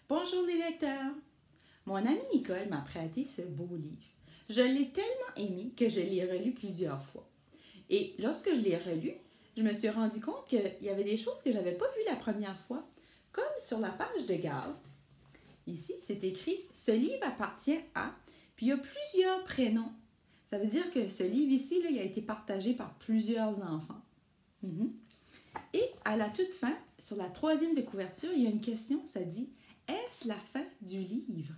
Bonjour les lecteurs! Mon amie Nicole m'a prêté ce beau livre. Je l'ai tellement aimé que je l'ai relu plusieurs fois. Et lorsque je l'ai relu, je me suis rendu compte qu'il y avait des choses que je n'avais pas vues la première fois, comme sur la page de garde. Ici, c'est écrit « Ce livre appartient à », puis il y a plusieurs prénoms. Ça veut dire que ce livre ici, là, il a été partagé par plusieurs enfants. Et à la toute fin, sur la troisième de couverture, il y a une question, ça dit « Est-ce la fin du livre? »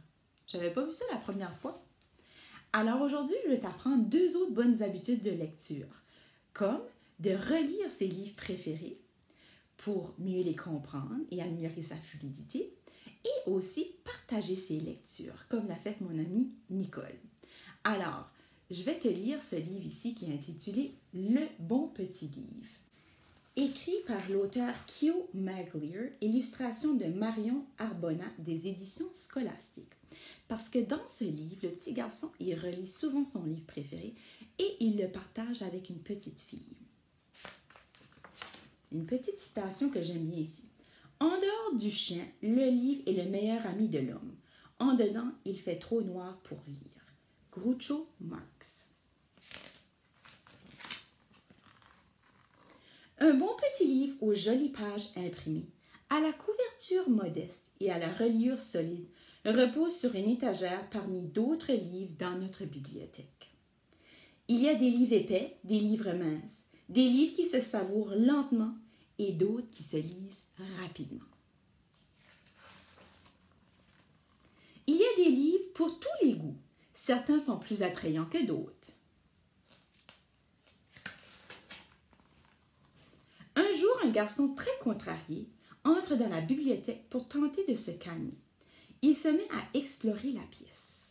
Je n'avais pas vu ça la première fois. Alors aujourd'hui, je vais t'apprendre 2 autres bonnes habitudes de lecture, comme de relire ses livres préférés pour mieux les comprendre et améliorer sa fluidité, et aussi partager ses lectures, comme l'a fait mon amie Nicole. Alors, je vais te lire ce livre ici qui est intitulé « Le bon petit livre ». Écrit par l'auteur Kyo Maglier, illustration de Marion Arbona des éditions Scolastiques. Parce que dans ce livre, le petit garçon, il relit souvent son livre préféré et il le partage avec une petite fille. Une petite citation que j'aime bien ici. « En dehors du chien, le livre est le meilleur ami de l'homme. En dedans, il fait trop noir pour lire. » Groucho Marx. Un bon petit livre aux jolies pages imprimées, à la couverture modeste et à la reliure solide, repose sur une étagère parmi d'autres livres dans notre bibliothèque. Il y a des livres épais, des livres minces, des livres qui se savourent lentement et d'autres qui se lisent rapidement. Il y a des livres pour tous les goûts. Certains sont plus attrayants que d'autres. Un jour, un garçon très contrarié entre dans la bibliothèque pour tenter de se calmer. Il se met à explorer la pièce.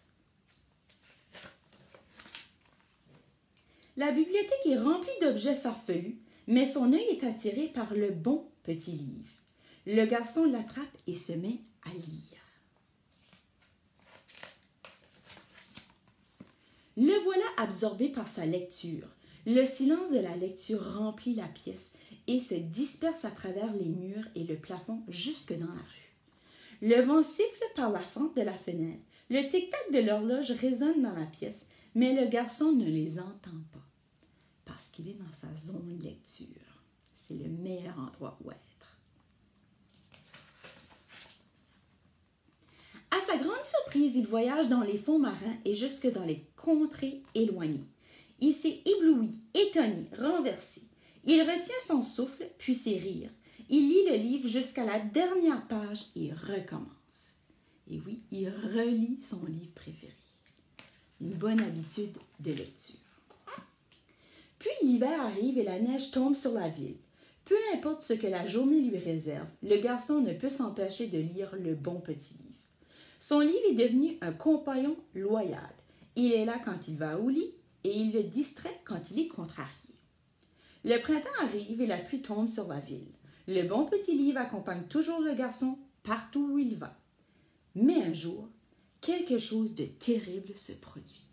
La bibliothèque est remplie d'objets farfelus, mais son œil est attiré par le bon petit livre. Le garçon l'attrape et se met à lire. Le voilà absorbé par sa lecture. Le silence de la lecture remplit la pièce et se disperse à travers les murs et le plafond jusque dans la rue. Le vent siffle par la fente de la fenêtre. Le tic-tac de l'horloge résonne dans la pièce, mais le garçon ne les entend pas parce qu'il est dans sa zone de lecture. C'est le meilleur endroit où être. À sa grande surprise, il voyage dans les fonds marins et jusque dans les contrées éloignées. Il s'est ébloui, étonné, renversé. Il retient son souffle, puis ses rires. Il lit le livre jusqu'à la dernière page et recommence. Et oui, il relit son livre préféré. Une bonne habitude de lecture. Puis l'hiver arrive et la neige tombe sur la ville. Peu importe ce que la journée lui réserve, le garçon ne peut s'empêcher de lire le bon petit livre. Son livre est devenu un compagnon loyal. Il est là quand il va au lit et il le distrait quand il est contrarié. Le printemps arrive et la pluie tombe sur la ville. Le bon petit livre accompagne toujours le garçon partout où il va. Mais un jour, quelque chose de terrible se produit.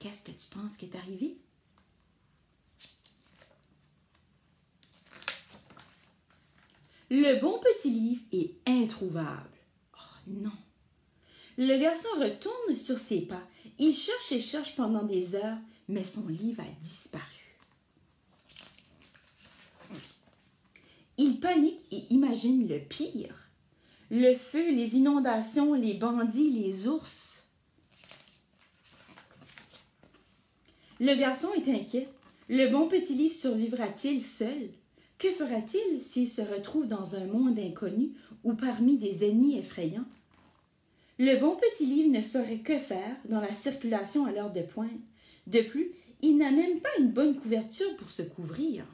Qu'est-ce que tu penses qui est arrivé? Le bon petit livre est introuvable. Oh non! Le garçon retourne sur ses pas. Il cherche et cherche pendant des heures, mais son livre a disparu. Il panique et imagine le pire. Le feu, les inondations, les bandits, les ours. Le garçon est inquiet. Le bon petit livre survivra-t-il seul? Que fera-t-il s'il se retrouve dans un monde inconnu ou parmi des ennemis effrayants? Le bon petit livre ne saurait que faire dans la circulation à l'heure de pointe. De plus, il n'a même pas une bonne couverture pour se couvrir.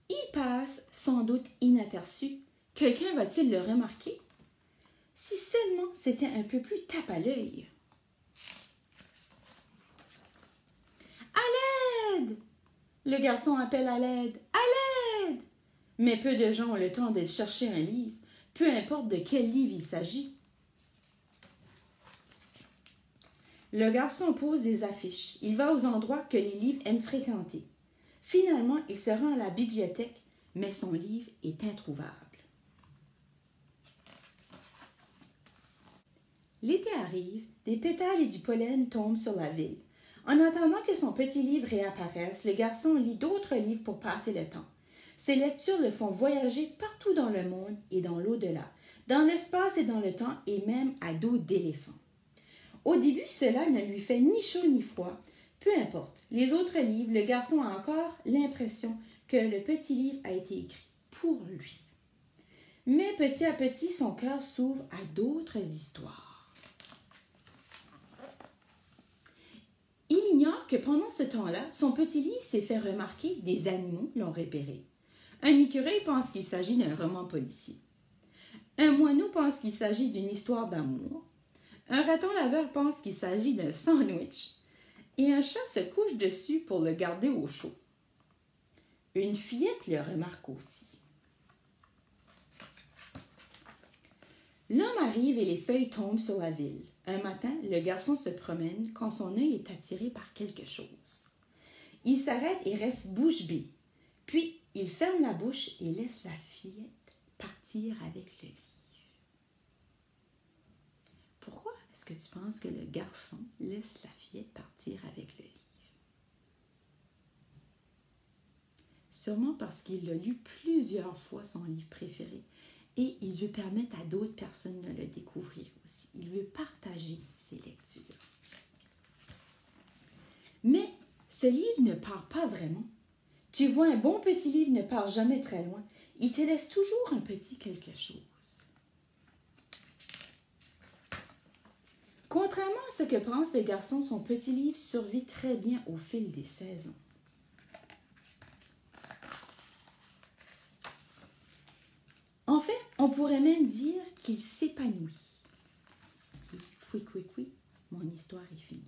Il passe sans doute inaperçu. Quelqu'un va-t-il le remarquer? Si seulement c'était un peu plus tape à l'œil. À l'aide! Le garçon appelle à l'aide. À l'aide! Mais peu de gens ont le temps de chercher un livre, peu importe de quel livre il s'agit. Le garçon pose des affiches. Il va aux endroits que les livres aiment fréquenter. Finalement, il se rend à la bibliothèque, mais son livre est introuvable. L'été arrive, des pétales et du pollen tombent sur la ville. En attendant que son petit livre réapparaisse, le garçon lit d'autres livres pour passer le temps. Ses lectures le font voyager partout dans le monde et dans l'au-delà, dans l'espace et dans le temps et même à dos d'éléphant. Au début, cela ne lui fait ni chaud ni froid. Peu importe, les autres livres, le garçon a encore l'impression que le petit livre a été écrit pour lui. Mais petit à petit, son cœur s'ouvre à d'autres histoires. Il ignore que pendant ce temps-là, son petit livre s'est fait remarquer, des animaux l'ont repéré. Un écureuil pense qu'il s'agit d'un roman policier. Un moineau pense qu'il s'agit d'une histoire d'amour. Un raton laveur pense qu'il s'agit d'un sandwich. Et un chat se couche dessus pour le garder au chaud. Une fillette le remarque aussi. L'homme arrive et les feuilles tombent sur la ville. Un matin, le garçon se promène quand son œil est attiré par quelque chose. Il s'arrête et reste bouche bée. Puis, il ferme la bouche et laisse la fillette partir avec le livre. Pourquoi est-ce que tu penses que le garçon laisse la fillette partir avec le livre? Sûrement parce qu'il a lu plusieurs fois son livre préféré. Et il veut permettre à d'autres personnes de le découvrir aussi. Il veut partager ses lectures. Mais ce livre ne part pas vraiment. Tu vois, un bon petit livre ne part jamais très loin. Il te laisse toujours un petit quelque chose. Contrairement à ce que pense le garçon, son petit livre survit très bien au fil des saisons. En fait, on pourrait même dire qu'il s'épanouit. Oui, mon histoire est finie.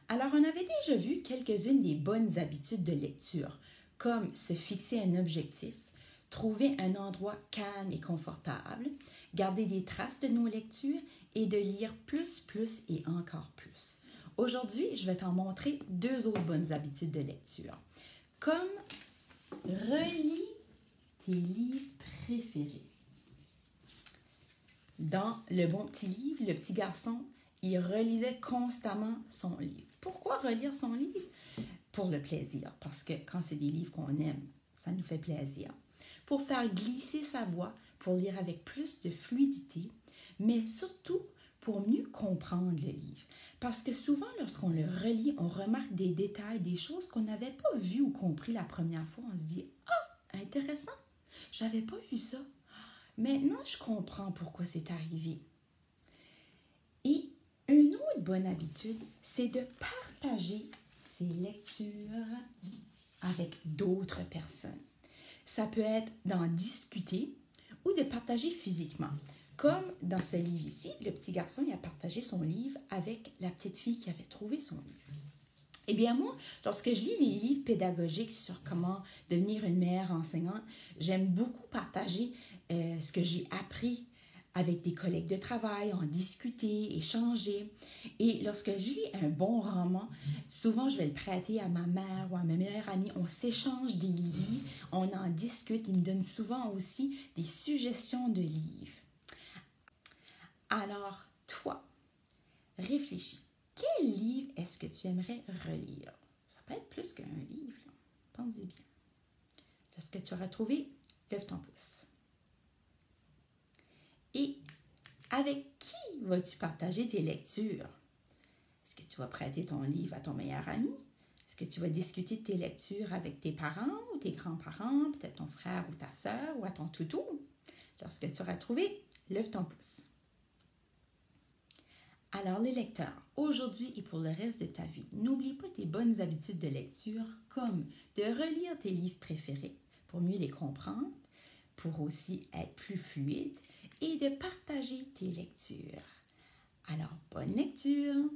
Alors, on avait déjà vu quelques-unes des bonnes habitudes de lecture, comme se fixer un objectif, trouver un endroit calme et confortable, garder des traces de nos lectures et de lire plus et encore plus. Aujourd'hui, je vais t'en montrer 2 autres bonnes habitudes de lecture, comme relis tes livres préférés. Dans Le bon petit livre, le petit garçon, il relisait constamment son livre. Pourquoi relire son livre? Pour le plaisir, parce que quand c'est des livres qu'on aime, ça nous fait plaisir. Pour faire glisser sa voix, pour lire avec plus de fluidité, mais surtout pour mieux comprendre le livre. Parce que souvent, lorsqu'on le relit, on remarque des détails, des choses qu'on n'avait pas vues ou compris la première fois. On se dit « Ah, intéressant! J'avais pas vu ça. Maintenant, je comprends pourquoi c'est arrivé. » Et une autre bonne habitude, c'est de partager ses lectures avec d'autres personnes. Ça peut être d'en discuter ou de partager physiquement. Comme dans ce livre ici, le petit garçon il a partagé son livre avec la petite fille qui avait trouvé son livre. Eh bien moi, lorsque je lis les livres pédagogiques sur comment devenir une meilleure enseignante, j'aime beaucoup partager ce que j'ai appris avec des collègues de travail, en discuter, échanger. Et lorsque je lis un bon roman, souvent je vais le prêter à ma mère ou à ma meilleure amie. On s'échange des livres, on en discute. Ils me donnent souvent aussi des suggestions de livres. Alors, toi, réfléchis. Quel livre est-ce que tu aimerais relire? Ça peut être plus qu'un livre. Pense-y bien. Lorsque tu auras trouvé, lève ton pouce. Et avec qui vas-tu partager tes lectures? Est-ce que tu vas prêter ton livre à ton meilleur ami? Est-ce que tu vas discuter de tes lectures avec tes parents ou tes grands-parents, peut-être ton frère ou ta sœur ou à ton toutou? Lorsque tu auras trouvé, lève ton pouce. Alors les lecteurs, aujourd'hui et pour le reste de ta vie, n'oublie pas tes bonnes habitudes de lecture comme de relire tes livres préférés pour mieux les comprendre, pour aussi être plus fluide et de partager tes lectures. Alors, bonne lecture!